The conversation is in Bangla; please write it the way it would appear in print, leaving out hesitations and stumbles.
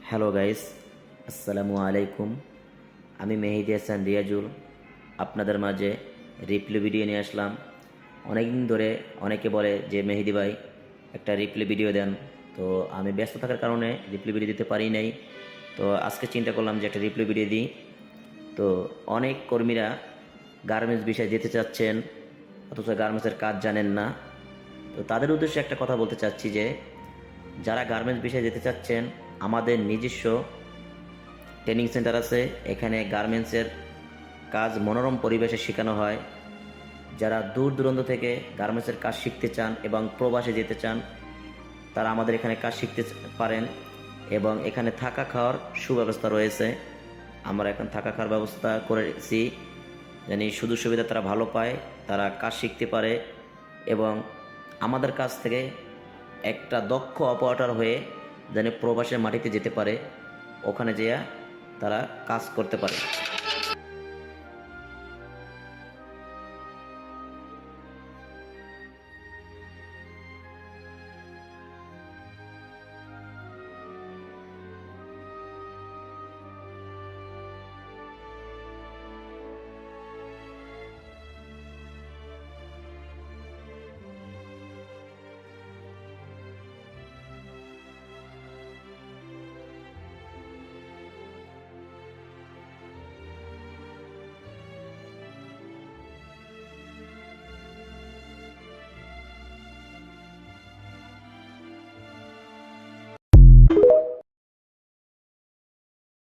হ্যালো গাইস, আসসালামু আলাইকুম। আমি মেহেদি হাসান রিয়াজুল আপনাদের মাঝে রিপ্লে ভিডিও নিয়ে আসলাম। অনেকদিন ধরে অনেকে বলে যে মেহেদি ভাই একটা রিপ্লে ভিডিও দেন, তো আমি ব্যস্ত থাকার কারণে রিপ্লে ভিডিও দিতে পারি নাই। তো আজকে চিন্তা করলাম যে একটা রিপ্লে ভিডিও দিই। তো অনেক কর্মীরা গার্মেন্টস বিষয়ে যেতে চাচ্ছেন, অথচ গার্মেন্টসের কাজ জানেন না। তো তাদের উদ্দেশ্যে একটা কথা বলতে চাচ্ছি যে যারা গার্মেন্টস বিষয়ে যেতে চাচ্ছেন, আমাদের নিজস্ব ট্রেনিং সেন্টার আছে। এখানে গার্মেন্টসের কাজ মনোরম পরিবেশে শেখানো হয়। যারা দূর দূরান্ত থেকে গার্মেন্টসের কাজ শিখতে চান এবং প্রবাসে যেতে চান, তারা আমাদের এখানে কাজ শিখতে পারেন। এবং এখানে থাকা খাওয়ার সুব্যবস্থা রয়েছে। আমরা এখন থাকা খাওয়ার ব্যবস্থা করেছি, জানি সুযোগ সুবিধা তারা ভালো পায়, তারা কাজ শিখতে পারে এবং আমাদের কাছ থেকে একটা দক্ষ অপারেটর হয়ে যেন প্রবাসের মাটিতে যেতে পারে, ওখানে যেয়ে তারা কাজ করতে পারে।